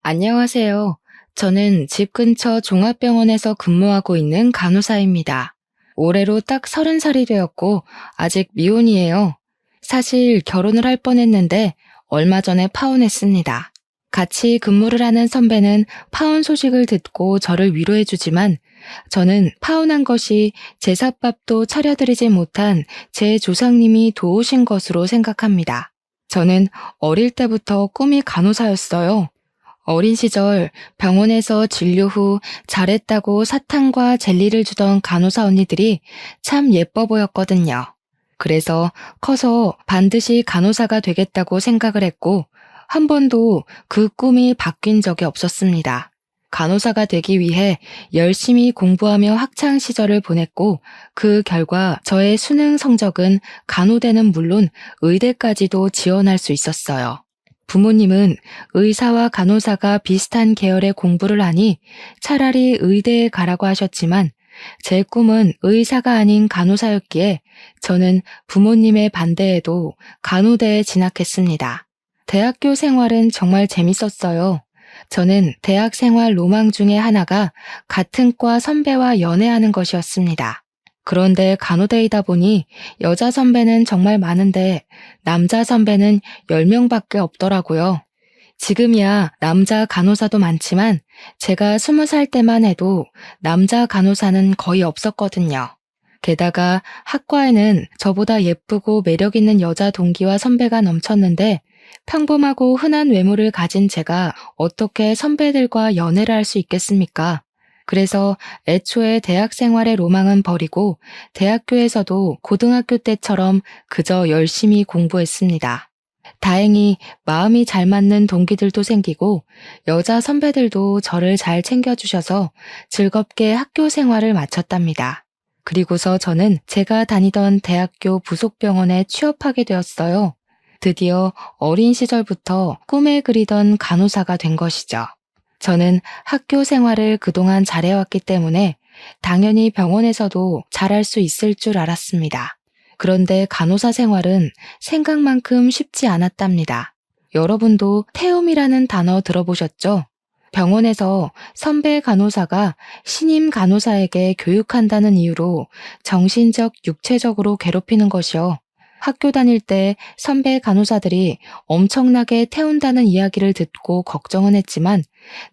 안녕하세요. 저는 집 근처 종합병원에서 근무하고 있는 간호사입니다. 올해로 딱 30살이 되었고 아직 미혼이에요. 사실 결혼을 할 뻔했는데 얼마 전에 파혼했습니다. 같이 근무를 하는 선배는 파혼 소식을 듣고 저를 위로해주지만 저는 파혼한 것이 제삿밥도 차려드리지 못한 제 조상님이 도우신 것으로 생각합니다. 저는 어릴 때부터 꿈이 간호사였어요. 어린 시절 병원에서 진료 후 잘했다고 사탕과 젤리를 주던 간호사 언니들이 참 예뻐 보였거든요. 그래서 커서 반드시 간호사가 되겠다고 생각을 했고, 한 번도 그 꿈이 바뀐 적이 없었습니다. 간호사가 되기 위해 열심히 공부하며 학창 시절을 보냈고, 그 결과 저의 수능 성적은 간호대는 물론 의대까지도 지원할 수 있었어요. 부모님은 의사와 간호사가 비슷한 계열의 공부를 하니 차라리 의대에 가라고 하셨지만 제 꿈은 의사가 아닌 간호사였기에 저는 부모님의 반대에도 간호대에 진학했습니다. 대학교 생활은 정말 재밌었어요. 저는 대학 생활 로망 중에 하나가 같은 과 선배와 연애하는 것이었습니다. 그런데 간호대이다 보니 여자 선배는 정말 많은데 남자 선배는 10명밖에 없더라고요. 지금이야 남자 간호사도 많지만 제가 20살 때만 해도 남자 간호사는 거의 없었거든요. 게다가 학과에는 저보다 예쁘고 매력 있는 여자 동기와 선배가 넘쳤는데 평범하고 흔한 외모를 가진 제가 어떻게 선배들과 연애를 할 수 있겠습니까? 그래서 애초에 대학 생활의 로망은 버리고 대학교에서도 고등학교 때처럼 그저 열심히 공부했습니다. 다행히 마음이 잘 맞는 동기들도 생기고 여자 선배들도 저를 잘 챙겨주셔서 즐겁게 학교 생활을 마쳤답니다. 그리고서 저는 제가 다니던 대학교 부속병원에 취업하게 되었어요. 드디어 어린 시절부터 꿈에 그리던 간호사가 된 것이죠. 저는 학교 생활을 그동안 잘해왔기 때문에 당연히 병원에서도 잘할 수 있을 줄 알았습니다. 그런데 간호사 생활은 생각만큼 쉽지 않았답니다. 여러분도 태움이라는 단어 들어보셨죠? 병원에서 선배 간호사가 신임 간호사에게 교육한다는 이유로 정신적, 육체적으로 괴롭히는 것이요. 학교 다닐 때 선배 간호사들이 엄청나게 태운다는 이야기를 듣고 걱정은 했지만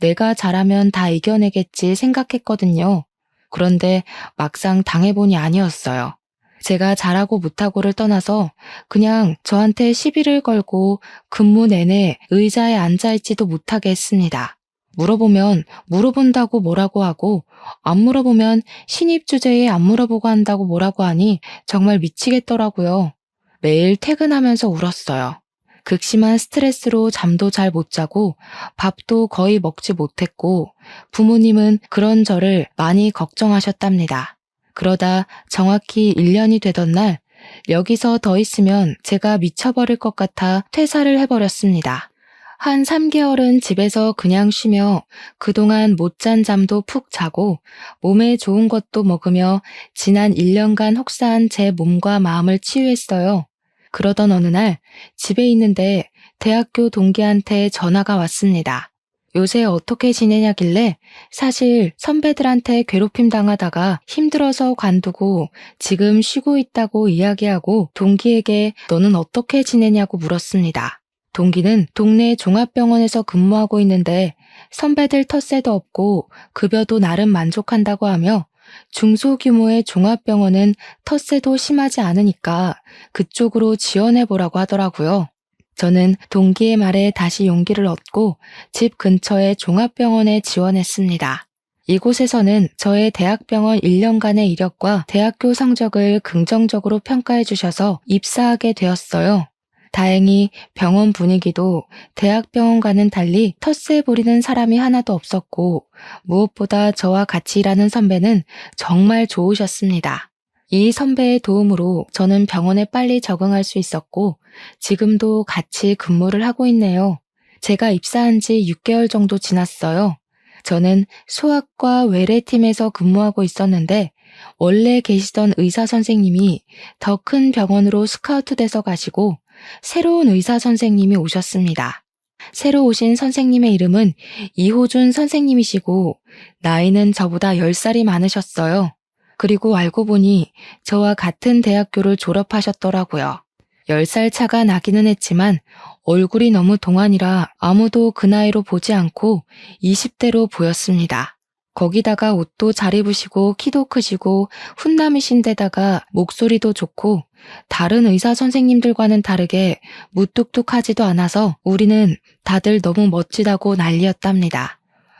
내가 잘하면 다 이겨내겠지 생각했거든요. 그런데 막상 당해보니 아니었어요. 제가 잘하고 못하고를 떠나서 그냥 저한테 시비를 걸고 근무 내내 의자에 앉아있지도 못하게 했습니다. 물어보면 물어본다고 뭐라고 하고 안 물어보면 신입 주제에 안 물어보고 한다고 뭐라고 하니 정말 미치겠더라고요. 매일 퇴근하면서 울었어요. 극심한 스트레스로 잠도 잘 못 자고 밥도 거의 먹지 못했고 부모님은 그런 저를 많이 걱정하셨답니다. 그러다 정확히 1년이 되던 날 여기서 더 있으면 제가 미쳐버릴 것 같아 퇴사를 해버렸습니다. 한 3개월은 집에서 그냥 쉬며 그동안 못 잔 잠도 푹 자고 몸에 좋은 것도 먹으며 지난 1년간 혹사한 제 몸과 마음을 치유했어요. 그러던 어느 날 집에 있는데 대학교 동기한테 전화가 왔습니다. 요새 어떻게 지내냐길래 사실 선배들한테 괴롭힘 당하다가 힘들어서 관두고 지금 쉬고 있다고 이야기하고 동기에게 너는 어떻게 지내냐고 물었습니다. 동기는 동네 종합병원에서 근무하고 있는데 선배들 텃세도 없고 급여도 나름 만족한다고 하며 중소규모의 종합병원은 텃세도 심하지 않으니까 그쪽으로 지원해보라고 하더라고요. 저는 동기의 말에 다시 용기를 얻고 집 근처의 종합병원에 지원했습니다. 이곳에서는 저의 대학병원 1년간의 이력과 대학교 성적을 긍정적으로 평가해 주셔서 입사하게 되었어요. 다행히 병원 분위기도 대학병원과는 달리 텃세 부리는 사람이 하나도 없었고 무엇보다 저와 같이 일하는 선배는 정말 좋으셨습니다. 이 선배의 도움으로 저는 병원에 빨리 적응할 수 있었고 지금도 같이 근무를 하고 있네요. 제가 입사한 지 6개월 정도 지났어요. 저는 소아과 외래팀에서 근무하고 있었는데 원래 계시던 의사 선생님이 더 큰 병원으로 스카우트 돼서 가시고 새로운 의사 선생님이 오셨습니다. 새로 오신 선생님의 이름은 이호준 선생님이시고 나이는 저보다 10살이 많으셨어요. 그리고 알고 보니 저와 같은 대학교를 졸업하셨더라고요. 10살 차가 나기는 했지만 얼굴이 너무 동안이라 아무도 그 나이로 보지 않고 20대로 보였습니다. 거기다가 옷도 잘 입으시고 키도 크시고 훈남이신데다가 목소리도 좋고 다른 의사 선생님들과는 다르게 무뚝뚝하지도 않아서 우리는 다들 너무 멋지다고 난리였답니다.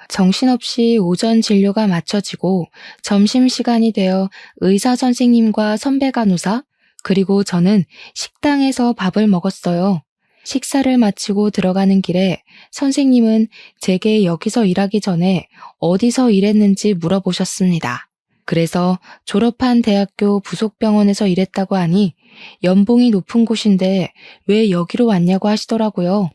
정신없이 오전 진료가 마쳐지고 점심시간이 되어 의사 선생님과 선배 간호사 그리고 저는 식당에서 밥을 먹었어요. 식사를 마치고 들어가는 길에 선생님은 제게 여기서 일하기 전에 어디서 일했는지 물어보셨습니다. 그래서 졸업한 대학교 부속병원에서 일했다고 하니 연봉이 높은 곳인데 왜 여기로 왔냐고 하시더라고요.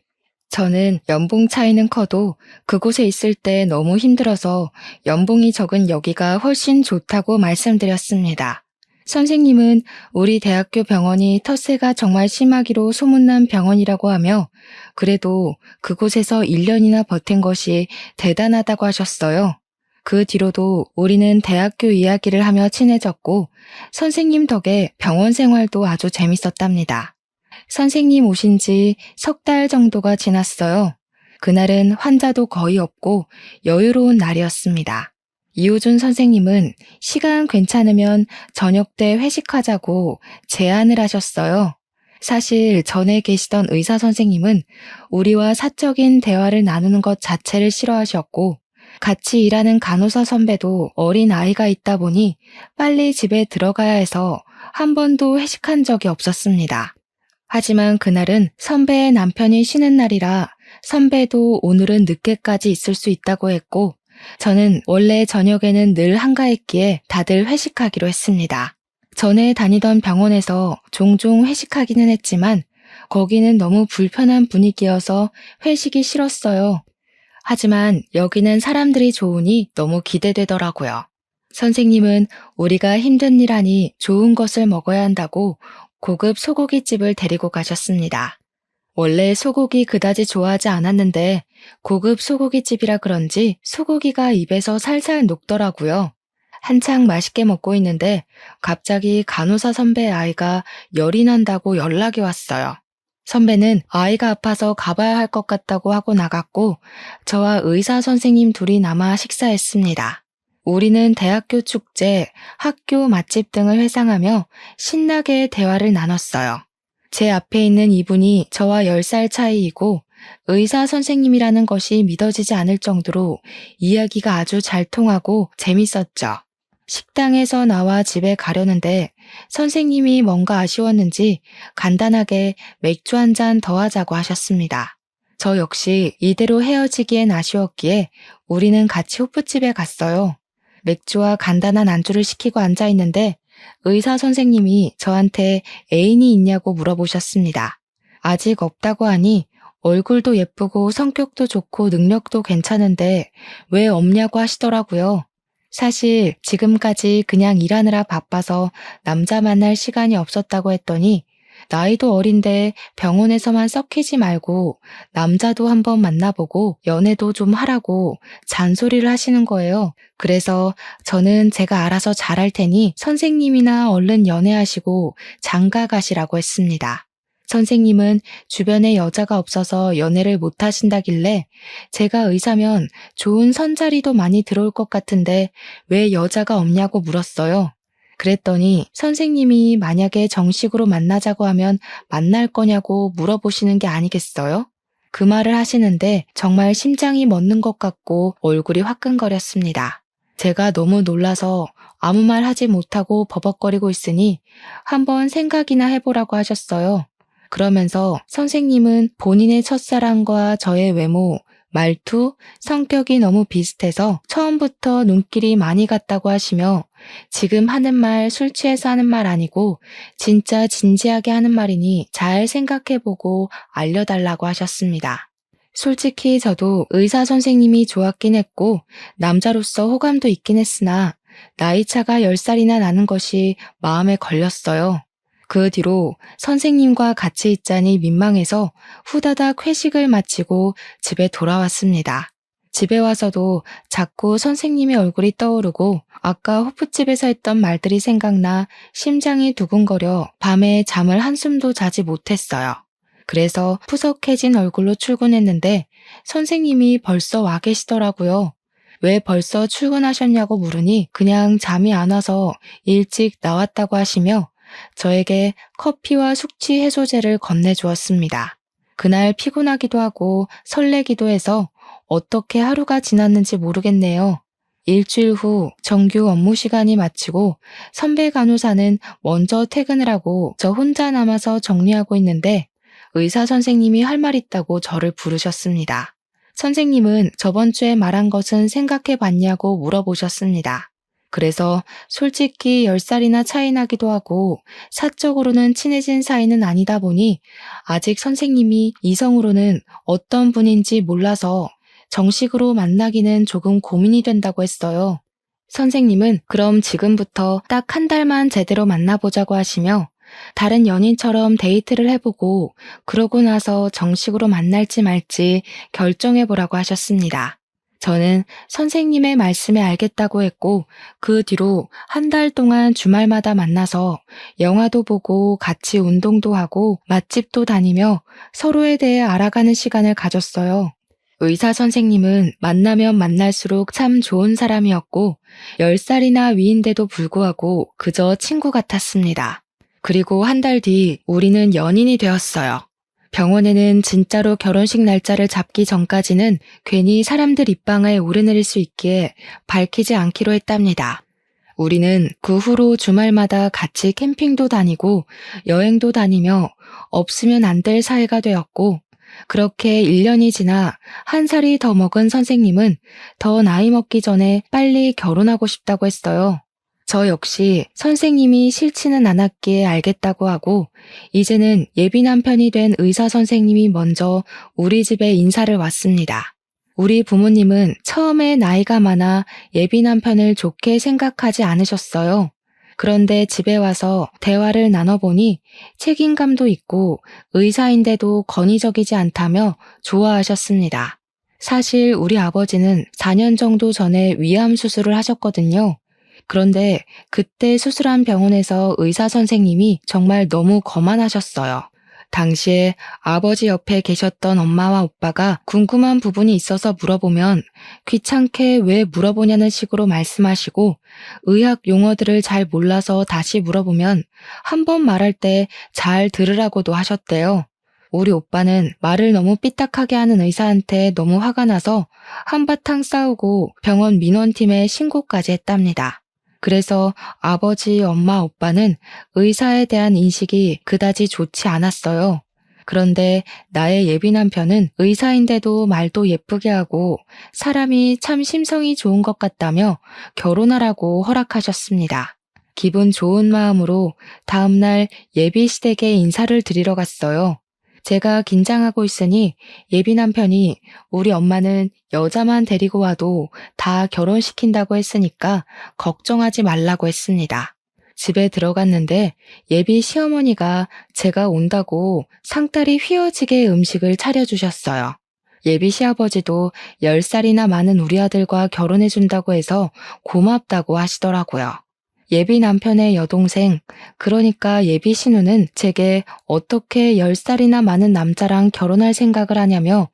저는 연봉 차이는 커도 그곳에 있을 때 너무 힘들어서 연봉이 적은 여기가 훨씬 좋다고 말씀드렸습니다. 선생님은 우리 대학교 병원이 텃세가 정말 심하기로 소문난 병원이라고 하며 그래도 그곳에서 1년이나 버틴 것이 대단하다고 하셨어요. 그 뒤로도 우리는 대학교 이야기를 하며 친해졌고 선생님 덕에 병원 생활도 아주 재밌었답니다. 선생님 오신 지 3달 정도가 지났어요. 그날은 환자도 거의 없고 여유로운 날이었습니다. 이호준 선생님은 시간 괜찮으면 저녁 때 회식하자고 제안을 하셨어요. 사실 전에 계시던 의사 선생님은 우리와 사적인 대화를 나누는 것 자체를 싫어하셨고 같이 일하는 간호사 선배도 어린 아이가 있다 보니 빨리 집에 들어가야 해서 한 번도 회식한 적이 없었습니다. 하지만 그날은 선배의 남편이 쉬는 날이라 선배도 오늘은 늦게까지 있을 수 있다고 했고 저는 원래 저녁에는 늘 한가했기에 다들 회식하기로 했습니다. 전에 다니던 병원에서 종종 회식하기는 했지만 거기는 너무 불편한 분위기여서 회식이 싫었어요. 하지만 여기는 사람들이 좋으니 너무 기대되더라고요. 선생님은 우리가 힘든 일 하니 좋은 것을 먹어야 한다고 고급 소고기집을 데리고 가셨습니다. 원래 소고기 그다지 좋아하지 않았는데 고급 소고기집이라 그런지 소고기가 입에서 살살 녹더라고요. 한창 맛있게 먹고 있는데 갑자기 간호사 선배의 아이가 열이 난다고 연락이 왔어요. 선배는 아이가 아파서 가봐야 할 것 같다고 하고 나갔고 저와 의사 선생님 둘이 남아 식사했습니다. 우리는 대학교 축제, 학교 맛집 등을 회상하며 신나게 대화를 나눴어요. 제 앞에 있는 이분이 저와 10살 차이이고 의사 선생님이라는 것이 믿어지지 않을 정도로 이야기가 아주 잘 통하고 재밌었죠. 식당에서 나와 집에 가려는데 선생님이 뭔가 아쉬웠는지 간단하게 맥주 한 잔 더 하자고 하셨습니다. 저 역시 이대로 헤어지기엔 아쉬웠기에 우리는 같이 호프집에 갔어요. 맥주와 간단한 안주를 시키고 앉아 있는데 의사 선생님이 저한테 애인이 있냐고 물어보셨습니다. 아직 없다고 하니 얼굴도 예쁘고 성격도 좋고 능력도 괜찮은데 왜 없냐고 하시더라고요. 사실 지금까지 그냥 일하느라 바빠서 남자 만날 시간이 없었다고 했더니 나이도 어린데 병원에서만 썩히지 말고 남자도 한번 만나보고 연애도 좀 하라고 잔소리를 하시는 거예요. 그래서 저는 제가 알아서 잘할 테니 선생님이나 얼른 연애하시고 장가 가시라고 했습니다. 선생님은 주변에 여자가 없어서 연애를 못 하신다길래 제가 의사면 좋은 선자리도 많이 들어올 것 같은데 왜 여자가 없냐고 물었어요. 그랬더니 선생님이 만약에 정식으로 만나자고 하면 만날 거냐고 물어보시는 게 아니겠어요? 그 말을 하시는데 정말 심장이 멎는 것 같고 얼굴이 화끈거렸습니다. 제가 너무 놀라서 아무 말 하지 못하고 버벅거리고 있으니 한번 생각이나 해보라고 하셨어요. 그러면서 선생님은 본인의 첫사랑과 저의 외모, 말투, 성격이 너무 비슷해서 처음부터 눈길이 많이 갔다고 하시며 지금 하는 말 술 취해서 하는 말 아니고 진짜 진지하게 하는 말이니 잘 생각해보고 알려달라고 하셨습니다. 솔직히 저도 의사 선생님이 좋았긴 했고 남자로서 호감도 있긴 했으나 나이 차가 10살이나 나는 것이 마음에 걸렸어요. 그 뒤로 선생님과 같이 있자니 민망해서 후다닥 회식을 마치고 집에 돌아왔습니다. 집에 와서도 자꾸 선생님의 얼굴이 떠오르고 아까 호프집에서 했던 말들이 생각나 심장이 두근거려 밤에 잠을 한숨도 자지 못했어요. 그래서 푸석해진 얼굴로 출근했는데 선생님이 벌써 와 계시더라고요. 왜 벌써 출근하셨냐고 물으니 그냥 잠이 안 와서 일찍 나왔다고 하시며 저에게 커피와 숙취 해소제를 건네주었습니다. 그날 피곤하기도 하고 설레기도 해서 어떻게 하루가 지났는지 모르겠네요. 일주일 후 정규 업무 시간이 마치고 선배 간호사는 먼저 퇴근을 하고 저 혼자 남아서 정리하고 있는데 의사 선생님이 할 말 있다고 저를 부르셨습니다. 선생님은 저번 주에 말한 것은 생각해 봤냐고 물어보셨습니다. 그래서 솔직히 10살이나 차이 나기도 하고 사적으로는 친해진 사이는 아니다 보니 아직 선생님이 이성으로는 어떤 분인지 몰라서 정식으로 만나기는 조금 고민이 된다고 했어요. 선생님은 그럼 지금부터 딱 한 달만 제대로 만나보자고 하시며 다른 연인처럼 데이트를 해보고 그러고 나서 정식으로 만날지 말지 결정해보라고 하셨습니다. 저는 선생님의 말씀에 알겠다고 했고 그 뒤로 한 달 동안 주말마다 만나서 영화도 보고 같이 운동도 하고 맛집도 다니며 서로에 대해 알아가는 시간을 가졌어요. 의사 선생님은 만나면 만날수록 참 좋은 사람이었고 10살이나 위인데도 불구하고 그저 친구 같았습니다. 그리고 한 달 뒤 우리는 연인이 되었어요. 병원에는 진짜로 결혼식 날짜를 잡기 전까지는 괜히 사람들 입방아에 오르내릴 수 있기에 밝히지 않기로 했답니다. 우리는 그 후로 주말마다 같이 캠핑도 다니고 여행도 다니며 없으면 안 될 사이가 되었고 그렇게 1년이 지나 한 살이 더 먹은 선생님은 더 나이 먹기 전에 빨리 결혼하고 싶다고 했어요. 저 역시 선생님이 싫지는 않았기에 알겠다고 하고 이제는 예비 남편이 된 의사 선생님이 먼저 우리 집에 인사를 왔습니다. 우리 부모님은 처음에 나이가 많아 예비 남편을 좋게 생각하지 않으셨어요. 그런데 집에 와서 대화를 나눠보니 책임감도 있고 의사인데도 권위적이지 않다며 좋아하셨습니다. 사실 우리 아버지는 4년 정도 전에 위암 수술을 하셨거든요. 그런데 그때 수술한 병원에서 의사 선생님이 정말 너무 거만하셨어요. 당시에 아버지 옆에 계셨던 엄마와 오빠가 궁금한 부분이 있어서 물어보면 귀찮게 왜 물어보냐는 식으로 말씀하시고 의학 용어들을 잘 몰라서 다시 물어보면 한 번 말할 때 잘 들으라고도 하셨대요. 우리 오빠는 말을 너무 삐딱하게 하는 의사한테 너무 화가 나서 한바탕 싸우고 병원 민원팀에 신고까지 했답니다. 그래서 아버지, 엄마, 오빠는 의사에 대한 인식이 그다지 좋지 않았어요. 그런데 나의 예비 남편은 의사인데도 말도 예쁘게 하고 사람이 참 심성이 좋은 것 같다며 결혼하라고 허락하셨습니다. 기분 좋은 마음으로 다음날 예비 시댁에 인사를 드리러 갔어요. 제가 긴장하고 있으니 예비 남편이 우리 엄마는 여자만 데리고 와도 다 결혼시킨다고 했으니까 걱정하지 말라고 했습니다. 집에 들어갔는데 예비 시어머니가 제가 온다고 상다리 휘어지게 음식을 차려주셨어요. 예비 시아버지도 10살이나 많은 우리 아들과 결혼해준다고 해서 고맙다고 하시더라고요. 예비 남편의 여동생, 그러니까 예비 신우는 제게 어떻게 10살이나 많은 남자랑 결혼할 생각을 하냐며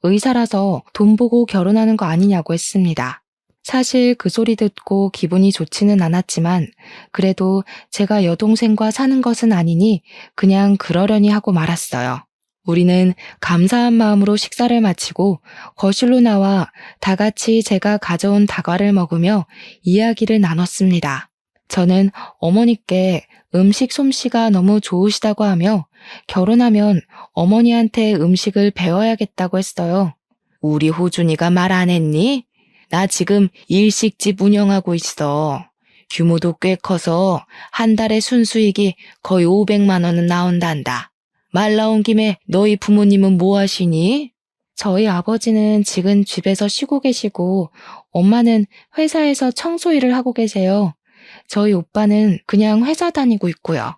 의사라서 돈 보고 결혼하는 거 아니냐고 했습니다. 사실 그 소리 듣고 기분이 좋지는 않았지만 그래도 제가 여동생과 사는 것은 아니니 그냥 그러려니 하고 말았어요. 우리는 감사한 마음으로 식사를 마치고 거실로 나와 다 같이 제가 가져온 다과를 먹으며 이야기를 나눴습니다. 저는 어머니께 음식 솜씨가 너무 좋으시다고 하며 결혼하면 어머니한테 음식을 배워야겠다고 했어요. 우리 호준이가 말 안 했니? 나 지금 일식집 운영하고 있어. 규모도 꽤 커서 한 달에 순수익이 거의 500만 원은 나온단다. 말 나온 김에 너희 부모님은 뭐 하시니? 저희 아버지는 지금 집에서 쉬고 계시고 엄마는 회사에서 청소 일을 하고 계세요. 저희 오빠는 그냥 회사 다니고 있고요.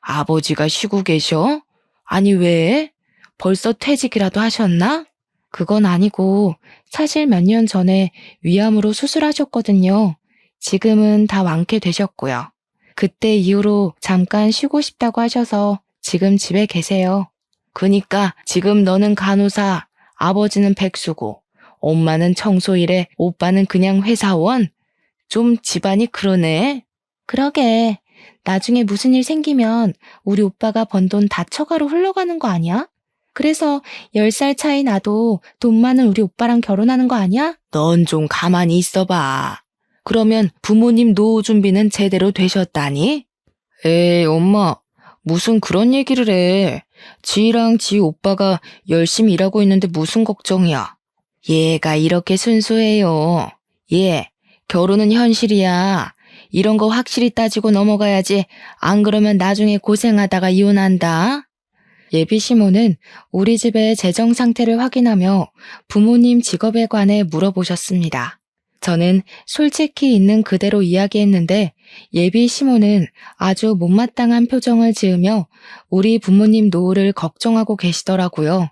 아버지가 쉬고 계셔? 아니 왜? 벌써 퇴직이라도 하셨나? 그건 아니고 사실 몇 년 전에 위암으로 수술하셨거든요. 지금은 다 완쾌되셨고요. 그때 이후로 잠깐 쉬고 싶다고 하셔서 지금 집에 계세요. 그니까 지금 너는 간호사, 아버지는 백수고, 엄마는 청소일에 오빠는 그냥 회사원? 좀 집안이 그러네. 그러게. 나중에 무슨 일 생기면 우리 오빠가 번 돈 다 처가로 흘러가는 거 아니야? 그래서 10살 차이 나도 돈 많은 우리 오빠랑 결혼하는 거 아니야? 넌 좀 가만히 있어봐. 그러면 부모님 노후 준비는 제대로 되셨다니? 에이, 엄마, 무슨 그런 얘기를 해. 지희랑 지희 오빠가 열심히 일하고 있는데 무슨 걱정이야. 얘가 이렇게 순수해요. 얘, 결혼은 현실이야. 이런 거 확실히 따지고 넘어가야지. 안 그러면 나중에 고생하다가 이혼한다. 예비 시모는 우리 집의 재정 상태를 확인하며 부모님 직업에 관해 물어보셨습니다. 저는 솔직히 있는 그대로 이야기했는데 예비 시모는 아주 못마땅한 표정을 지으며 우리 부모님 노후를 걱정하고 계시더라고요.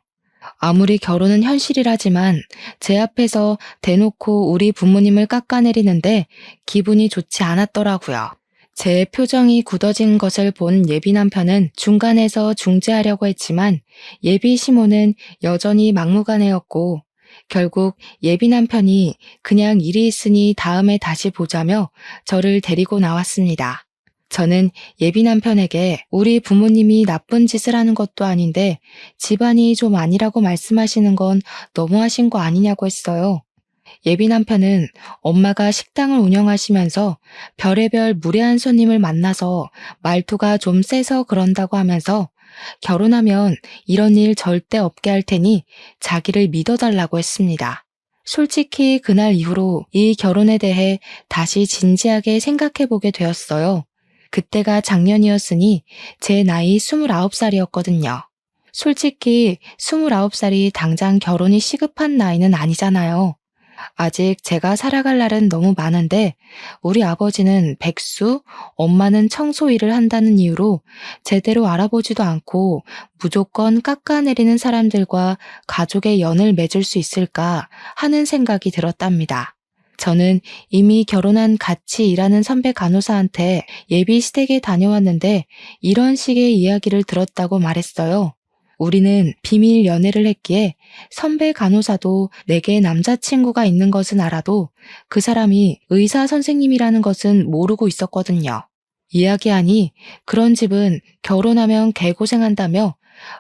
아무리 결혼은 현실이라지만 제 앞에서 대놓고 우리 부모님을 깎아내리는데 기분이 좋지 않았더라고요. 제 표정이 굳어진 것을 본 예비 남편은 중간에서 중재하려고 했지만 예비 시모는 여전히 막무가내였고 결국 예비 남편이 그냥 일이 있으니 다음에 다시 보자며 저를 데리고 나왔습니다. 저는 예비 남편에게 우리 부모님이 나쁜 짓을 하는 것도 아닌데 집안이 좀 아니라고 말씀하시는 건 너무하신 거 아니냐고 했어요. 예비 남편은 엄마가 식당을 운영하시면서 별의별 무례한 손님을 만나서 말투가 좀 세서 그런다고 하면서 결혼하면 이런 일 절대 없게 할 테니 자기를 믿어달라고 했습니다. 솔직히 그날 이후로 이 결혼에 대해 다시 진지하게 생각해보게 되었어요. 그때가 작년이었으니 제 나이 29살이었거든요. 솔직히 29살이 당장 결혼이 시급한 나이는 아니잖아요. 아직 제가 살아갈 날은 너무 많은데 우리 아버지는 백수, 엄마는 청소 일을 한다는 이유로 제대로 알아보지도 않고 무조건 깎아내리는 사람들과 가족의 연을 맺을 수 있을까 하는 생각이 들었답니다. 저는 이미 결혼한 같이 일하는 선배 간호사한테 예비 시댁에 다녀왔는데 이런 식의 이야기를 들었다고 말했어요. 우리는 비밀 연애를 했기에 선배 간호사도 내게 남자친구가 있는 것은 알아도 그 사람이 의사 선생님이라는 것은 모르고 있었거든요. 이야기하니 그런 집은 결혼하면 개고생한다며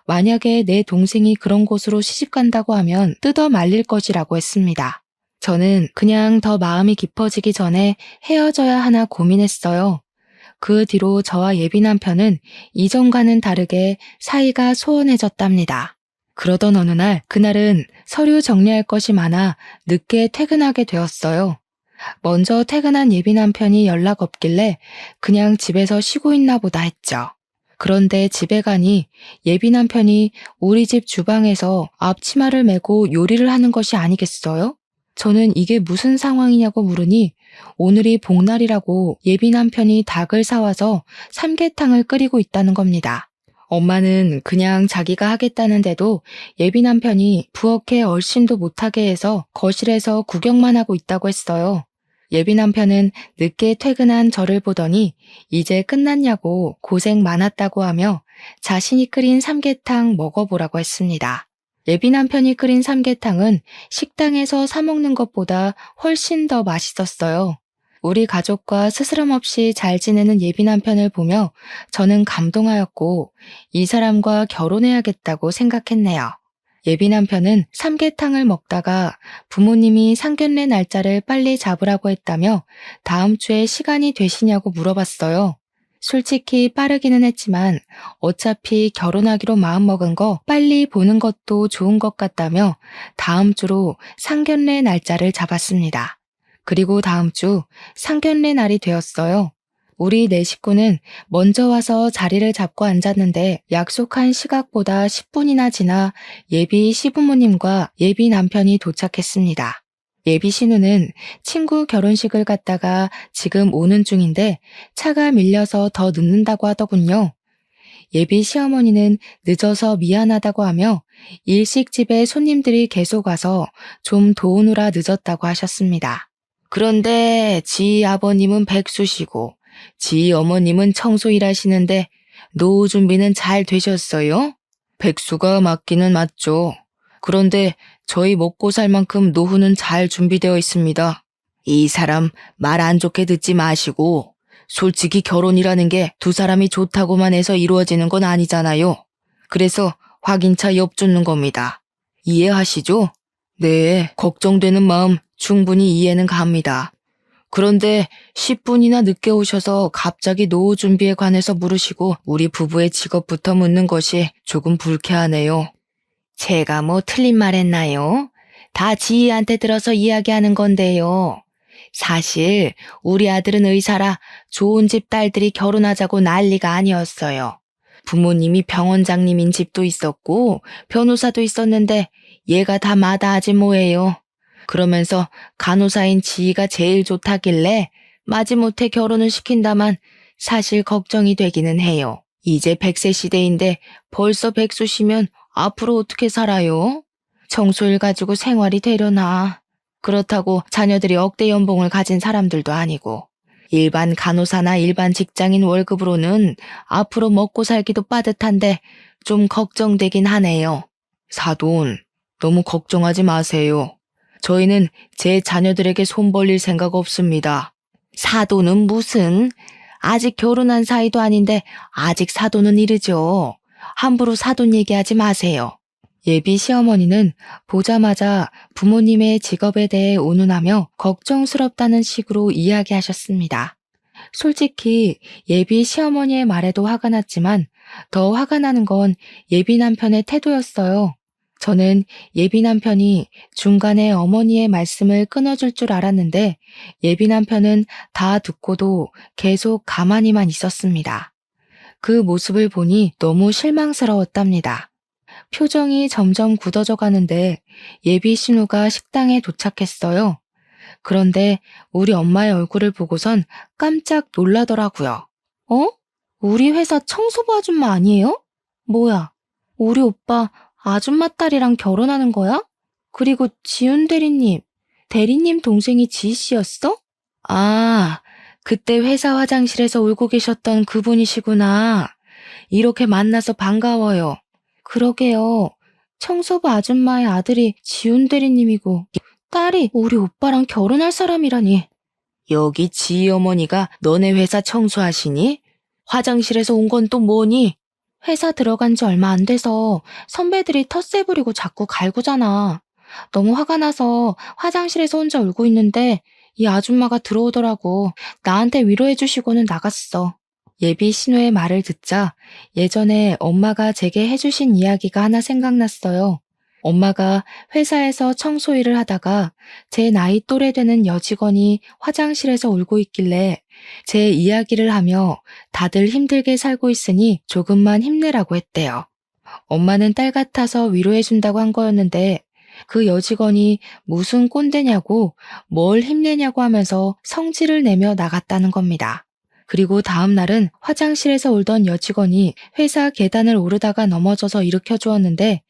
만약에 내 동생이 그런 곳으로 시집간다고 하면 뜯어 말릴 것이라고 했습니다. 저는 그냥 더 마음이 깊어지기 전에 헤어져야 하나 고민했어요. 그 뒤로 저와 예비 남편은 이전과는 다르게 사이가 소원해졌답니다. 그러던 어느 날, 그날은 서류 정리할 것이 많아 늦게 퇴근하게 되었어요. 먼저 퇴근한 예비 남편이 연락 없길래 그냥 집에서 쉬고 있나 보다 했죠. 그런데 집에 가니 예비 남편이 우리 집 주방에서 앞치마를 메고 요리를 하는 것이 아니겠어요? 저는 이게 무슨 상황이냐고 물으니 오늘이 복날이라고 예비 남편이 닭을 사와서 삼계탕을 끓이고 있다는 겁니다. 엄마는 그냥 자기가 하겠다는데도 예비 남편이 부엌에 얼씬도 못하게 해서 거실에서 구경만 하고 있다고 했어요. 예비 남편은 늦게 퇴근한 저를 보더니 이제 끝났냐고 고생 많았다고 하며 자신이 끓인 삼계탕 먹어보라고 했습니다. 예비 남편이 끓인 삼계탕은 식당에서 사 먹는 것보다 훨씬 더 맛있었어요. 우리 가족과 스스럼 없이 잘 지내는 예비 남편을 보며 저는 감동하였고 이 사람과 결혼해야겠다고 생각했네요. 예비 남편은 삼계탕을 먹다가 부모님이 상견례 날짜를 빨리 잡으라고 했다며 다음 주에 시간이 되시냐고 물어봤어요. 솔직히 빠르기는 했지만 어차피 결혼하기로 마음먹은 거 빨리 보는 것도 좋은 것 같다며 다음 주로 상견례 날짜를 잡았습니다. 그리고 다음 주 상견례 날이 되었어요. 우리 네 식구는 먼저 와서 자리를 잡고 앉았는데 약속한 시각보다 10분이나 지나 예비 시부모님과 예비 남편이 도착했습니다. 예비 신우는 친구 결혼식을 갔다가 지금 오는 중인데 차가 밀려서 더 늦는다고 하더군요. 예비 시어머니는 늦어서 미안하다고 하며 일식집에 손님들이 계속 와서 좀 도우느라 늦었다고 하셨습니다. 그런데 지 아버님은 백수시고 지 어머님은 청소 일하시는데 노후 준비는 잘 되셨어요? 백수가 맞기는 맞죠. 그런데 저희 먹고 살 만큼 노후는 잘 준비되어 있습니다. 이 사람 말 안 좋게 듣지 마시고 솔직히 결혼이라는 게 두 사람이 좋다고만 해서 이루어지는 건 아니잖아요. 그래서 확인차 엿주는 겁니다. 이해하시죠? 네, 걱정되는 마음 충분히 이해는 갑니다. 그런데 10분이나 늦게 오셔서 갑자기 노후 준비에 관해서 물으시고 우리 부부의 직업부터 묻는 것이 조금 불쾌하네요. 제가 뭐 틀린 말 했나요? 다 지희한테 들어서 이야기하는 건데요. 사실 우리 아들은 의사라 좋은 집 딸들이 결혼하자고 난리가 아니었어요. 부모님이 병원장님인 집도 있었고 변호사도 있었는데 얘가 다 마다하지 뭐예요. 그러면서 간호사인 지희가 제일 좋다길래 마지못해 결혼을 시킨다만 사실 걱정이 되기는 해요. 이제 100세 시대인데 벌써 백수시면 앞으로 어떻게 살아요? 청소일 가지고 생활이 되려나. 그렇다고 자녀들이 억대 연봉을 가진 사람들도 아니고 일반 간호사나 일반 직장인 월급으로는 앞으로 먹고 살기도 빠듯한데 좀 걱정되긴 하네요. 사돈, 너무 걱정하지 마세요. 저희는 제 자녀들에게 손 벌릴 생각 없습니다. 사돈은 무슨? 아직 결혼한 사이도 아닌데 아직 사돈은 이르죠. 함부로 사돈 얘기하지 마세요. 예비 시어머니는 보자마자 부모님의 직업에 대해 온운하며 걱정스럽다는 식으로 이야기하셨습니다. 솔직히 예비 시어머니의 말에도 화가 났지만 더 화가 나는 건 예비 남편의 태도였어요. 저는 예비 남편이 중간에 어머니의 말씀을 끊어줄 줄 알았는데 예비 남편은 다 듣고도 계속 가만히만 있었습니다. 그 모습을 보니 너무 실망스러웠답니다. 표정이 점점 굳어져 가는데 예비 신우가 식당에 도착했어요. 그런데 우리 엄마의 얼굴을 보고선 깜짝 놀라더라고요. 어? 우리 회사 청소부 아줌마 아니에요? 뭐야, 우리 오빠 아줌마 딸이랑 결혼하는 거야? 그리고 지훈 대리님 동생이 지희 씨였어? 아, 그때 회사 화장실에서 울고 계셨던 그분이시구나. 이렇게 만나서 반가워요. 그러게요. 청소부 아줌마의 아들이 지훈 대리님이고 딸이 우리 오빠랑 결혼할 사람이라니. 여기 지희 어머니가 너네 회사 청소하시니? 화장실에서 온 건 또 뭐니? 회사 들어간 지 얼마 안 돼서 선배들이 텃세 부리고 자꾸 갈구잖아. 너무 화가 나서 화장실에서 혼자 울고 있는데 이 아줌마가 들어오더라고. 나한테 위로해 주시고는 나갔어. 예비 신우의 말을 듣자 예전에 엄마가 제게 해주신 이야기가 하나 생각났어요. 엄마가 회사에서 청소 일을 하다가 제 나이 또래 되는 여직원이 화장실에서 울고 있길래 제 이야기를 하며 다들 힘들게 살고 있으니 조금만 힘내라고 했대요. 엄마는 딸 같아서 위로해준다고 한 거였는데 그 여직원이 무슨 꼰대냐고 뭘 힘내냐고 하면서 성질을 내며 나갔다는 겁니다. 그리고 다음 날은 화장실에서 울던 여직원이 회사 계단을 오르다가 넘어져서 일으켜 주었는데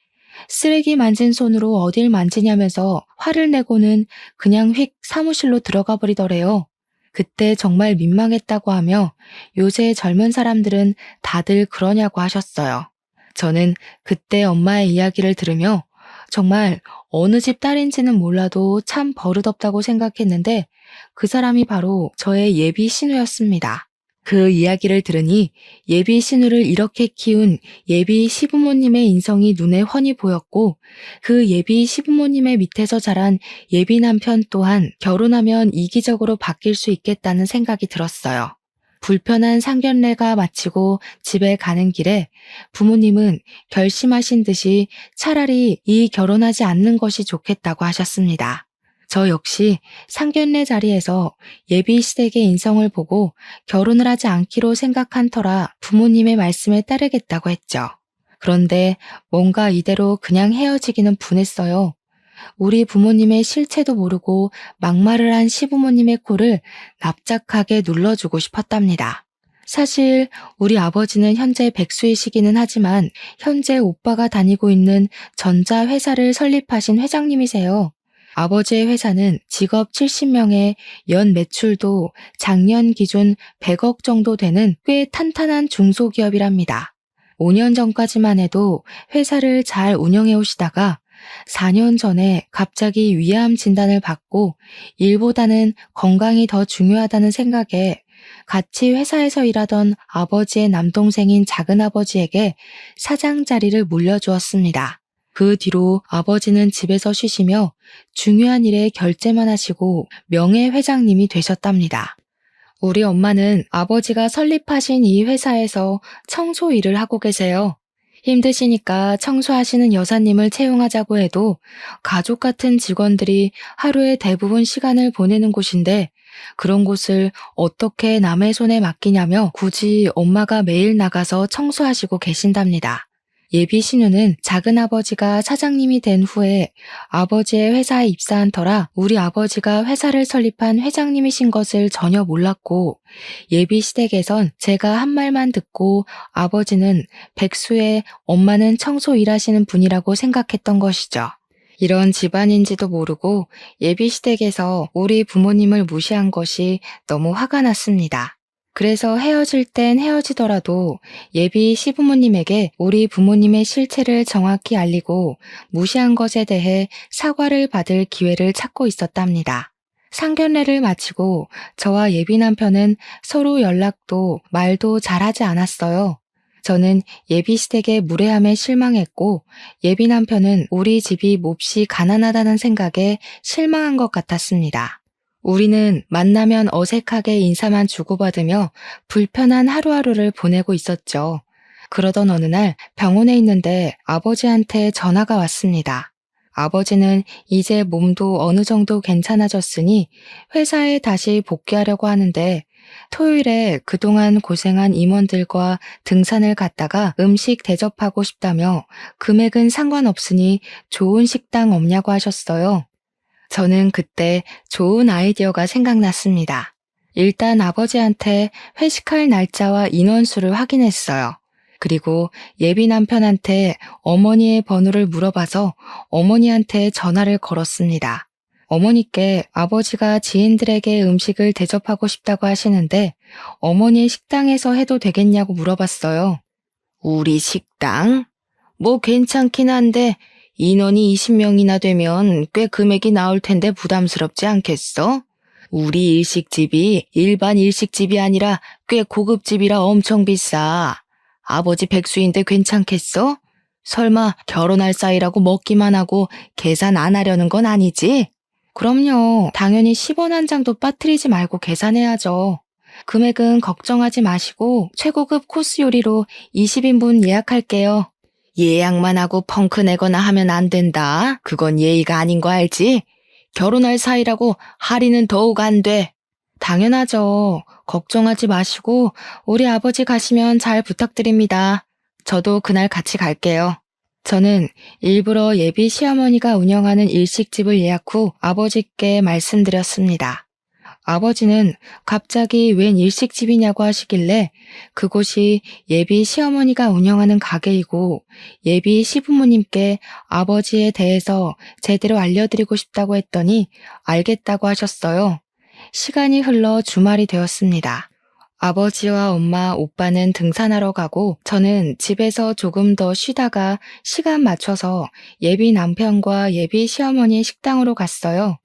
쓰레기 만진 손으로 어딜 만지냐면서 화를 내고는 그냥 휙 사무실로 들어가 버리더래요. 그때 정말 민망했다고 하며 요새 젊은 사람들은 다들 그러냐고 하셨어요. 저는 그때 엄마의 이야기를 들으며 정말 어느 집 딸인지는 몰라도 참 버릇없다고 생각했는데 그 사람이 바로 저의 예비 신우였습니다. 그 이야기를 들으니 예비 신우를 이렇게 키운 예비 시부모님의 인성이 눈에 훤히 보였고 그 예비 시부모님의 밑에서 자란 예비 남편 또한 결혼하면 이기적으로 바뀔 수 있겠다는 생각이 들었어요. 불편한 상견례가 마치고 집에 가는 길에 부모님은 결심하신 듯이 차라리 이 결혼하지 않는 것이 좋겠다고 하셨습니다. 저 역시 상견례 자리에서 예비 시댁의 인성을 보고 결혼을 하지 않기로 생각한 터라 부모님의 말씀에 따르겠다고 했죠. 그런데 뭔가 이대로 그냥 헤어지기는 분했어요. 우리 부모님의 실체도 모르고 막말을 한 시부모님의 코를 납작하게 눌러주고 싶었답니다. 사실 우리 아버지는 현재 백수이시기는 하지만 현재 오빠가 다니고 있는 전자회사를 설립하신 회장님이세요. 아버지의 회사는 직업 70명에 연 매출도 작년 기준 100억 정도 되는 꽤 탄탄한 중소기업이랍니다. 5년 전까지만 해도 회사를 잘 운영해 오시다가 4년 전에 갑자기 위암 진단을 받고 일보다는 건강이 더 중요하다는 생각에 같이 회사에서 일하던 아버지의 남동생인 작은아버지에게 사장 자리를 물려주었습니다. 그 뒤로 아버지는 집에서 쉬시며 중요한 일에 결제만 하시고 명예회장님이 되셨답니다. 우리 엄마는 아버지가 설립하신 이 회사에서 청소 일을 하고 계세요. 힘드시니까 청소하시는 여사님을 채용하자고 해도 가족 같은 직원들이 하루의 대부분 시간을 보내는 곳인데 그런 곳을 어떻게 남의 손에 맡기냐며 굳이 엄마가 매일 나가서 청소하시고 계신답니다. 예비 신우는 작은아버지가 사장님이 된 후에 아버지의 회사에 입사한 터라 우리 아버지가 회사를 설립한 회장님이신 것을 전혀 몰랐고 예비 시댁에선 제가 한 말만 듣고 아버지는 백수에 엄마는 청소 일하시는 분이라고 생각했던 것이죠. 이런 집안인지도 모르고 예비 시댁에서 우리 부모님을 무시한 것이 너무 화가 났습니다. 그래서 헤어질 땐 헤어지더라도 예비 시부모님에게 우리 부모님의 실체를 정확히 알리고 무시한 것에 대해 사과를 받을 기회를 찾고 있었답니다. 상견례를 마치고 저와 예비 남편은 서로 연락도 말도 잘하지 않았어요. 저는 예비 시댁의 무례함에 실망했고 예비 남편은 우리 집이 몹시 가난하다는 생각에 실망한 것 같았습니다. 우리는 만나면 어색하게 인사만 주고받으며 불편한 하루하루를 보내고 있었죠. 그러던 어느 날 병원에 있는데 아버지한테 전화가 왔습니다. 아버지는 이제 몸도 어느 정도 괜찮아졌으니 회사에 다시 복귀하려고 하는데 토요일에 그동안 고생한 임원들과 등산을 갔다가 음식 대접하고 싶다며 금액은 상관없으니 좋은 식당 없냐고 하셨어요. 저는 그때 좋은 아이디어가 생각났습니다. 일단 아버지한테 회식할 날짜와 인원수를 확인했어요. 그리고 예비 남편한테 어머니의 번호를 물어봐서 어머니한테 전화를 걸었습니다. 어머니께 아버지가 지인들에게 음식을 대접하고 싶다고 하시는데 어머니의 식당에서 해도 되겠냐고 물어봤어요. 우리 식당? 뭐 괜찮긴 한데 인원이 20명이나 되면 꽤 금액이 나올 텐데 부담스럽지 않겠어? 우리 일식집이 일반 일식집이 아니라 꽤 고급집이라 엄청 비싸. 아버지 백수인데 괜찮겠어? 설마 결혼할 사이라고 먹기만 하고 계산 안 하려는 건 아니지? 그럼요. 당연히 10원 한 장도 빠뜨리지 말고 계산해야죠. 금액은 걱정하지 마시고 최고급 코스 요리로 20인분 예약할게요. 예약만 하고 펑크 내거나 하면 안 된다. 그건 예의가 아닌 거 알지? 결혼할 사이라고 할인은 더욱 안 돼. 당연하죠. 걱정하지 마시고 우리 아버지 가시면 잘 부탁드립니다. 저도 그날 같이 갈게요. 저는 일부러 예비 시어머니가 운영하는 일식집을 예약 후 아버지께 말씀드렸습니다. 아버지는 갑자기 웬 일식집이냐고 하시길래 그곳이 예비 시어머니가 운영하는 가게이고 예비 시부모님께 아버지에 대해서 제대로 알려드리고 싶다고 했더니 알겠다고 하셨어요. 시간이 흘러 주말이 되었습니다. 아버지와 엄마, 오빠는 등산하러 가고 저는 집에서 조금 더 쉬다가 시간 맞춰서 예비 남편과 예비 시어머니 식당으로 갔어요.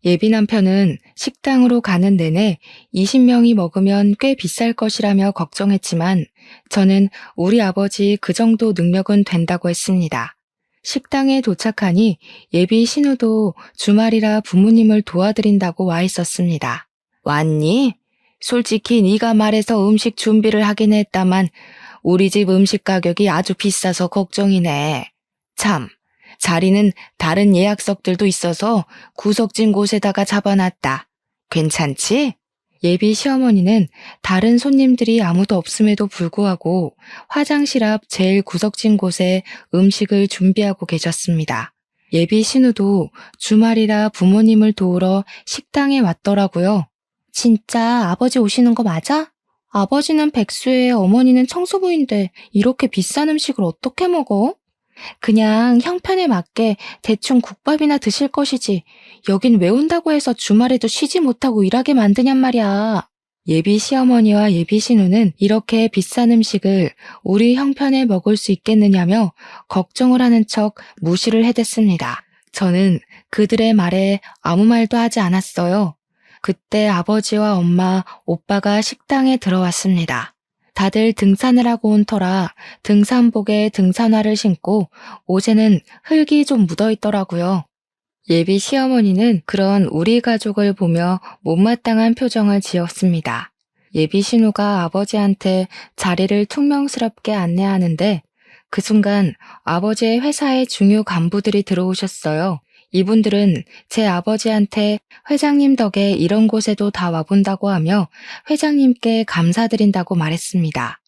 예비 남편은 식당으로 가는 내내 20명이 먹으면 꽤 비쌀 것이라며 걱정했지만 저는 우리 아버지 그 정도 능력은 된다고 했습니다. 식당에 도착하니 예비 신우도 주말이라 부모님을 도와드린다고 와 있었습니다. 왔니? 솔직히 네가 말해서 음식 준비를 하긴 했다만 우리 집 음식 가격이 아주 비싸서 걱정이네. 참. 자리는 다른 예약석들도 있어서 구석진 곳에다가 잡아놨다. 괜찮지? 예비 시어머니는 다른 손님들이 아무도 없음에도 불구하고 화장실 앞 제일 구석진 곳에 음식을 준비하고 계셨습니다. 예비 신우도 주말이라 부모님을 도우러 식당에 왔더라고요. 진짜 아버지 오시는 거 맞아? 아버지는 백수에 어머니는 청소부인데 이렇게 비싼 음식을 어떻게 먹어? 그냥 형편에 맞게 대충 국밥이나 드실 것이지. 여긴 왜 온다고 해서 주말에도 쉬지 못하고 일하게 만드냔 말이야. 예비 시어머니와 예비 신우는 이렇게 비싼 음식을 우리 형편에 먹을 수 있겠느냐며 걱정을 하는 척 무시를 해댔습니다. 저는 그들의 말에 아무 말도 하지 않았어요. 그때 아버지와 엄마, 오빠가 식당에 들어왔습니다. 다들 등산을 하고 온 터라 등산복에 등산화를 신고 옷에는 흙이 좀 묻어 있더라고요. 예비 시어머니는 그런 우리 가족을 보며 못마땅한 표정을 지었습니다. 예비 신우가 아버지한테 자리를 퉁명스럽게 안내하는데 그 순간 아버지의 회사의 중요 간부들이 들어오셨어요. 이분들은 제 아버지한테 회장님 덕에 이런 곳에도 다 와본다고 하며 회장님께 감사드린다고 말했습니다.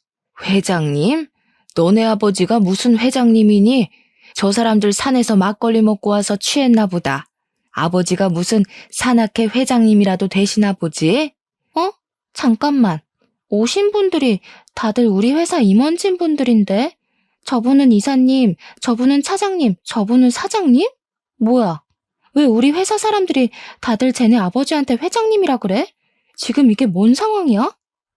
회장님? 너네 아버지가 무슨 회장님이니? 저 사람들 산에서 막걸리 먹고 와서 취했나 보다. 아버지가 무슨 산악회 회장님이라도 되시나 보지? 어? 잠깐만. 오신 분들이 다들 우리 회사 임원진 분들인데? 저분은 이사님, 저분은 차장님, 저분은 사장님? 뭐야? 왜 우리 회사 사람들이 다들 쟤네 아버지한테 회장님이라 그래? 지금 이게 뭔 상황이야?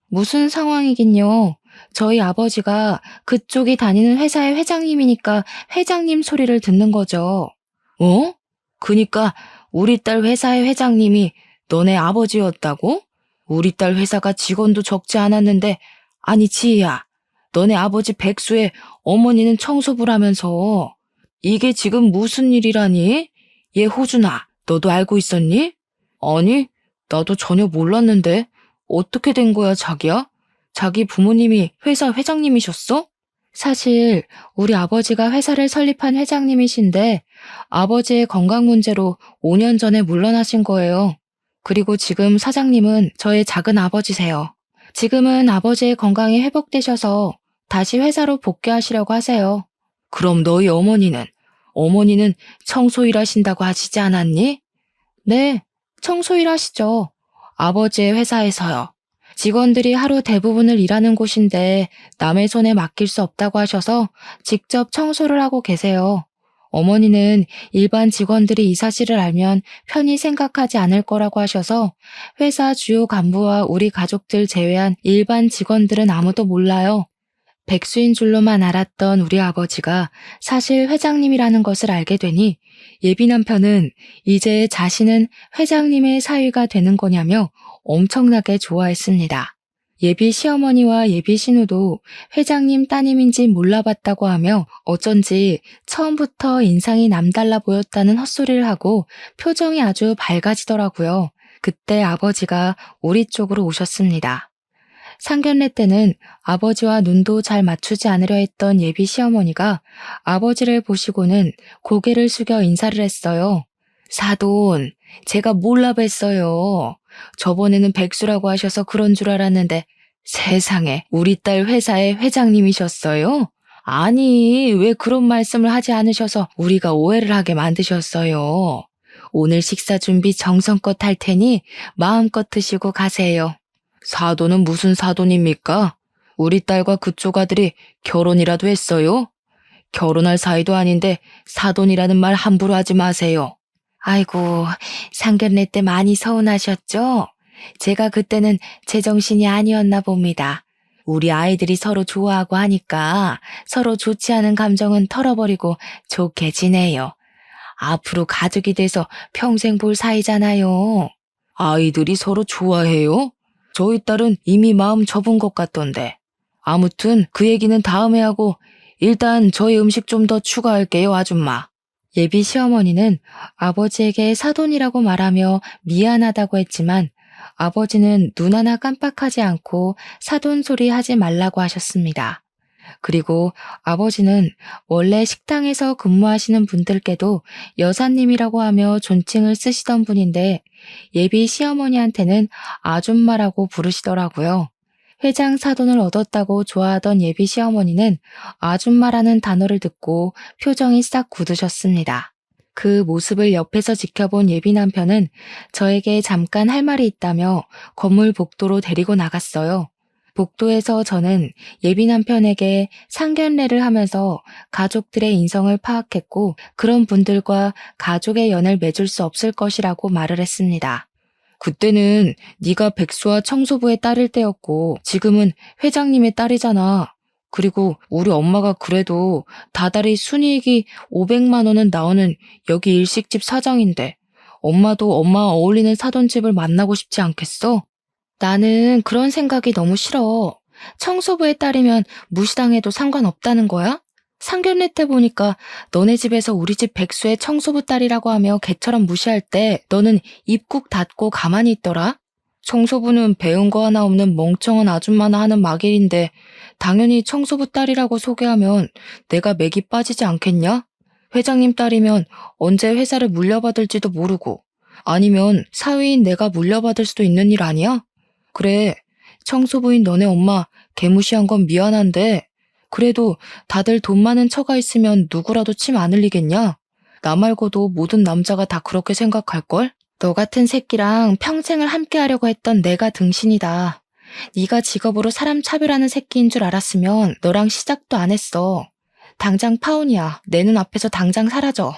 무슨 상황이긴요. 저희 아버지가 그쪽이 다니는 회사의 회장님이니까 회장님 소리를 듣는 거죠. 어? 그니까 우리 딸 회사의 회장님이 너네 아버지였다고? 우리 딸 회사가 직원도 적지 않았는데, 아니 지희야, 너네 아버지 백수의 어머니는 청소부라면서 이게 지금 무슨 일이라니? 얘 호준아, 너도 알고 있었니? 아니, 나도 전혀 몰랐는데 어떻게 된 거야 자기야? 자기 부모님이 회사 회장님이셨어? 사실 우리 아버지가 회사를 설립한 회장님이신데 아버지의 건강 문제로 5년 전에 물러나신 거예요. 그리고 지금 사장님은 저의 작은 아버지세요. 지금은 아버지의 건강이 회복되셔서 다시 회사로 복귀하시려고 하세요. 그럼 너희 어머니는 청소일 하신다고 하시지 않았니? 네, 청소일 하시죠. 아버지의 회사에서요. 직원들이 하루 대부분을 일하는 곳인데 남의 손에 맡길 수 없다고 하셔서 직접 청소를 하고 계세요. 어머니는 일반 직원들이 이 사실을 알면 편히 생각하지 않을 거라고 하셔서 회사 주요 간부와 우리 가족들 제외한 일반 직원들은 아무도 몰라요. 백수인 줄로만 알았던 우리 아버지가 사실 회장님이라는 것을 알게 되니 예비 남편은 이제 자신은 회장님의 사위가 되는 거냐며 엄청나게 좋아했습니다. 예비 시어머니와 예비 신우도 회장님 따님인지 몰라봤다고 하며 어쩐지 처음부터 인상이 남달라 보였다는 헛소리를 하고 표정이 아주 밝아지더라고요. 그때 아버지가 우리 쪽으로 오셨습니다. 상견례 때는 아버지와 눈도 잘 맞추지 않으려 했던 예비 시어머니가 아버지를 보시고는 고개를 숙여 인사를 했어요. 사돈, 제가 몰라 뵀어요. 저번에는 백수라고 하셔서 그런 줄 알았는데 세상에 우리 딸 회사의 회장님이셨어요? 아니, 왜 그런 말씀을 하지 않으셔서 우리가 오해를 하게 만드셨어요. 오늘 식사 준비 정성껏 할 테니 마음껏 드시고 가세요. 사돈은 무슨 사돈입니까? 우리 딸과 그쪽 아들이 결혼이라도 했어요? 결혼할 사이도 아닌데 사돈이라는 말 함부로 하지 마세요. 아이고, 상견례 때 많이 서운하셨죠? 제가 그때는 제정신이 아니었나 봅니다. 우리 아이들이 서로 좋아하고 하니까 서로 좋지 않은 감정은 털어버리고 좋게 지내요. 앞으로 가족이 돼서 평생 볼 사이잖아요. 아이들이 서로 좋아해요? 저희 딸은 이미 마음 접은 것 같던데. 아무튼 그 얘기는 다음에 하고 일단 저희 음식 좀 더 추가할게요, 아줌마. 예비 시어머니는 아버지에게 사돈이라고 말하며 미안하다고 했지만 아버지는 눈 하나 깜빡하지 않고 사돈 소리 하지 말라고 하셨습니다. 그리고 아버지는 원래 식당에서 근무하시는 분들께도 여사님이라고 하며 존칭을 쓰시던 분인데 예비 시어머니한테는 아줌마라고 부르시더라고요. 회장 사돈을 얻었다고 좋아하던 예비 시어머니는 아줌마라는 단어를 듣고 표정이 싹 굳으셨습니다. 그 모습을 옆에서 지켜본 예비 남편은 저에게 잠깐 할 말이 있다며 건물 복도로 데리고 나갔어요. 복도에서 저는 예비 남편에게 상견례를 하면서 가족들의 인성을 파악했고 그런 분들과 가족의 연을 맺을 수 없을 것이라고 말을 했습니다. 그때는 네가 백수와 청소부의 딸일 때였고 지금은 회장님의 딸이잖아. 그리고 우리 엄마가 그래도 다달이 순이익이 500만 원은 나오는 여기 일식집 사장인데 엄마도 엄마 어울리는 사돈집을 만나고 싶지 않겠어? 나는 그런 생각이 너무 싫어. 청소부의 딸이면 무시당해도 상관없다는 거야? 상견례 때 보니까 너네 집에서 우리 집 백수의 청소부 딸이라고 하며 개처럼 무시할 때 너는 입국 닫고 가만히 있더라? 청소부는 배운 거 하나 없는 멍청한 아줌마나 하는 막일인데 당연히 청소부 딸이라고 소개하면 내가 맥이 빠지지 않겠냐? 회장님 딸이면 언제 회사를 물려받을지도 모르고 아니면 사위인 내가 물려받을 수도 있는 일 아니야? 그래, 청소부인 너네 엄마 개무시한 건 미안한데 그래도 다들 돈 많은 처가 있으면 누구라도 침 안 흘리겠냐? 나 말고도 모든 남자가 다 그렇게 생각할걸? 너 같은 새끼랑 평생을 함께 하려고 했던 내가 등신이다. 네가 직업으로 사람 차별하는 새끼인 줄 알았으면 너랑 시작도 안 했어. 당장 파혼이야. 내 눈앞에서 당장 사라져.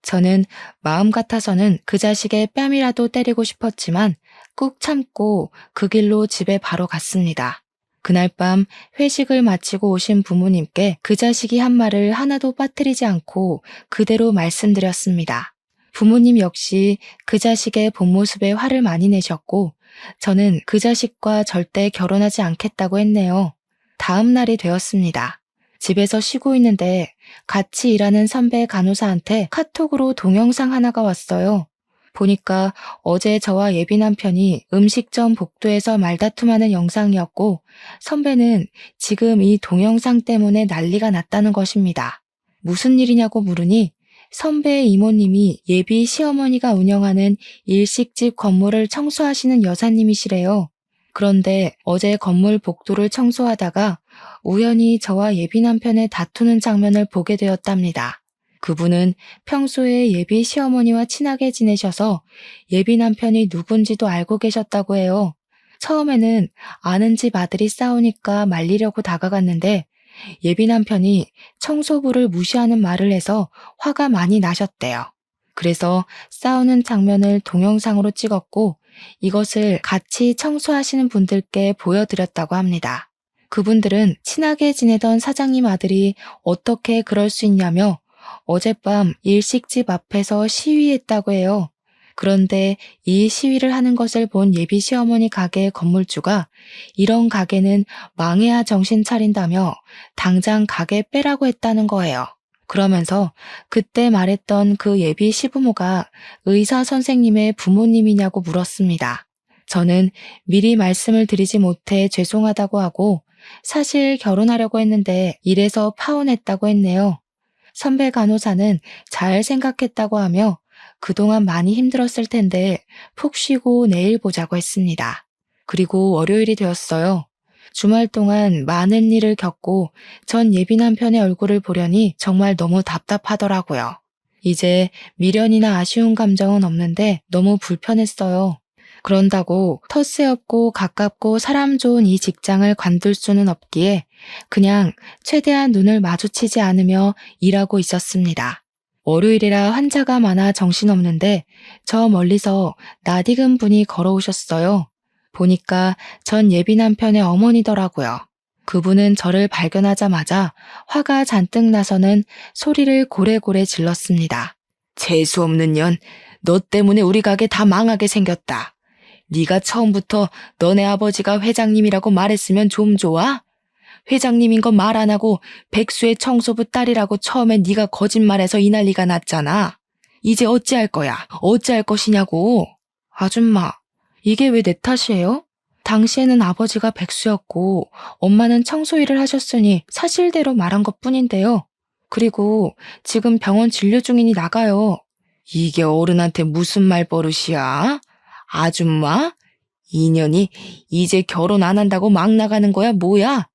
저는 마음 같아서는 그 자식의 뺨이라도 때리고 싶었지만 꾹 참고 그 길로 집에 바로 갔습니다. 그날 밤 회식을 마치고 오신 부모님께 그 자식이 한 말을 하나도 빠뜨리지 않고 그대로 말씀드렸습니다. 부모님 역시 그 자식의 본 모습에 화를 많이 내셨고 저는 그 자식과 절대 결혼하지 않겠다고 했네요. 다음 날이 되었습니다. 집에서 쉬고 있는데 같이 일하는 선배 간호사한테 카톡으로 동영상 하나가 왔어요. 보니까 어제 저와 예비 남편이 음식점 복도에서 말다툼하는 영상이었고 선배는 지금 이 동영상 때문에 난리가 났다는 것입니다. 무슨 일이냐고 물으니 선배의 이모님이 예비 시어머니가 운영하는 일식집 건물을 청소하시는 여사님이시래요. 그런데 어제 건물 복도를 청소하다가 우연히 저와 예비 남편의 다투는 장면을 보게 되었답니다. 그분은 평소에 예비 시어머니와 친하게 지내셔서 예비 남편이 누군지도 알고 계셨다고 해요. 처음에는 아는 집 아들이 싸우니까 말리려고 다가갔는데 예비 남편이 청소부를 무시하는 말을 해서 화가 많이 나셨대요. 그래서 싸우는 장면을 동영상으로 찍었고 이것을 같이 청소하시는 분들께 보여드렸다고 합니다. 그분들은 친하게 지내던 사장님 아들이 어떻게 그럴 수 있냐며 어젯밤 일식집 앞에서 시위했다고 해요. 그런데 이 시위를 하는 것을 본 예비 시어머니 가게 건물주가 이런 가게는 망해야 정신 차린다며 당장 가게 빼라고 했다는 거예요. 그러면서 그때 말했던 그 예비 시부모가 의사 선생님의 부모님이냐고 물었습니다. 저는 미리 말씀을 드리지 못해 죄송하다고 하고 사실 결혼하려고 했는데 이래서 파혼했다고 했네요. 선배 간호사는 잘 생각했다고 하며 그동안 많이 힘들었을 텐데 푹 쉬고 내일 보자고 했습니다. 그리고 월요일이 되었어요. 주말 동안 많은 일을 겪고 전 예비 남편의 얼굴을 보려니 정말 너무 답답하더라고요. 이제 미련이나 아쉬운 감정은 없는데 너무 불편했어요. 그런다고 텃세 없고 가깝고 사람 좋은 이 직장을 관둘 수는 없기에 그냥 최대한 눈을 마주치지 않으며 일하고 있었습니다. 월요일이라 환자가 많아 정신없는데 저 멀리서 낯익은 분이 걸어오셨어요. 보니까 전 예비 남편의 어머니더라고요. 그분은 저를 발견하자마자 화가 잔뜩 나서는 소리를 고래고래 질렀습니다. 재수없는 년, 너 때문에 우리 가게 다 망하게 생겼다. 네가 처음부터 너네 아버지가 회장님이라고 말했으면 좀 좋아? 회장님인 건 말 안 하고 백수의 청소부 딸이라고 처음에 네가 거짓말해서 이 난리가 났잖아. 이제 어찌할 거야? 어찌할 것이냐고. 아줌마, 이게 왜 내 탓이에요? 당시에는 아버지가 백수였고 엄마는 청소일을 하셨으니 사실대로 말한 것뿐인데요. 그리고 지금 병원 진료 중이니 나가요. 이게 어른한테 무슨 말버릇이야? 아줌마? 인연이 이제 결혼 안 한다고 막 나가는 거야 뭐야?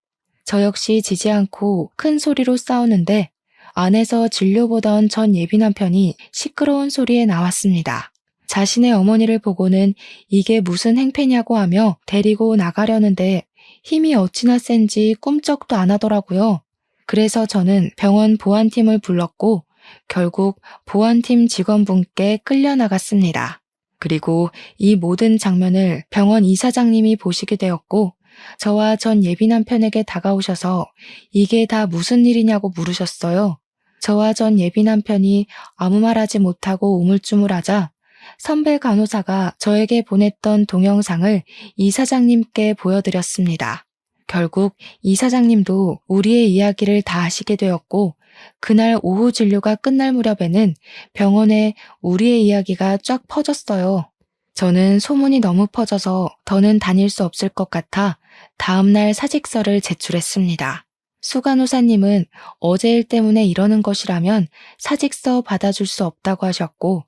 저 역시 지지 않고 큰 소리로 싸우는데 안에서 진료 보던 전 예비 남편이 시끄러운 소리에 나왔습니다. 자신의 어머니를 보고는 이게 무슨 행패냐고 하며 데리고 나가려는데 힘이 어찌나 센지 꿈쩍도 안 하더라고요. 그래서 저는 병원 보안팀을 불렀고 결국 보안팀 직원분께 끌려나갔습니다. 그리고 이 모든 장면을 병원 이사장님이 보시게 되었고 저와 전 예비 남편에게 다가오셔서 이게 다 무슨 일이냐고 물으셨어요. 저와 전 예비 남편이 아무 말하지 못하고 우물쭈물하자 선배 간호사가 저에게 보냈던 동영상을 이사장님께 보여드렸습니다. 결국 이사장님도 우리의 이야기를 다 아시게 되었고 그날 오후 진료가 끝날 무렵에는 병원에 우리의 이야기가 쫙 퍼졌어요. 저는 소문이 너무 퍼져서 더는 다닐 수 없을 것 같아 다음날 사직서를 제출했습니다. 수간호사님은 어제 일 때문에 이러는 것이라면 사직서 받아줄 수 없다고 하셨고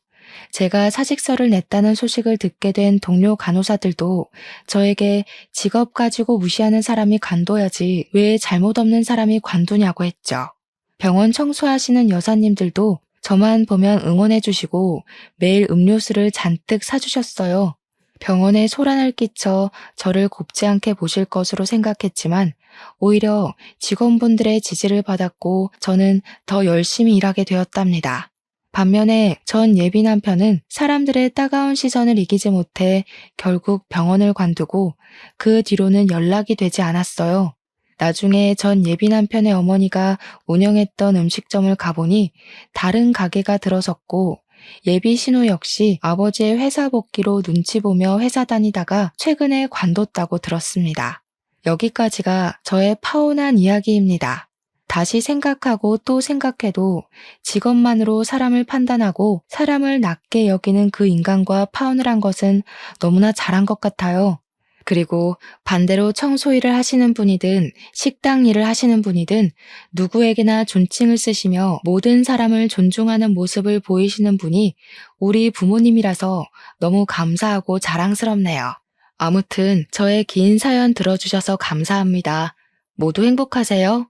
제가 사직서를 냈다는 소식을 듣게 된 동료 간호사들도 저에게 직업 가지고 무시하는 사람이 관둬야지 왜 잘못 없는 사람이 관두냐고 했죠. 병원 청소하시는 여사님들도 저만 보면 응원해 주시고 매일 음료수를 잔뜩 사주셨어요. 병원에 소란을 끼쳐 저를 곱지 않게 보실 것으로 생각했지만 오히려 직원분들의 지지를 받았고 저는 더 열심히 일하게 되었답니다. 반면에 전 예비 남편은 사람들의 따가운 시선을 이기지 못해 결국 병원을 관두고 그 뒤로는 연락이 되지 않았어요. 나중에 전 예비 남편의 어머니가 운영했던 음식점을 가보니 다른 가게가 들어섰고 예비 신우 역시 아버지의 회사 복귀로 눈치 보며 회사 다니다가 최근에 관뒀다고 들었습니다. 여기까지가 저의 파혼한 이야기입니다. 다시 생각하고 또 생각해도 직업만으로 사람을 판단하고 사람을 낮게 여기는 그 인간과 파혼을 한 것은 너무나 잘한 것 같아요. 그리고 반대로 청소 일을 하시는 분이든 식당 일을 하시는 분이든 누구에게나 존칭을 쓰시며 모든 사람을 존중하는 모습을 보이시는 분이 우리 부모님이라서 너무 감사하고 자랑스럽네요. 아무튼 저의 긴 사연 들어주셔서 감사합니다. 모두 행복하세요.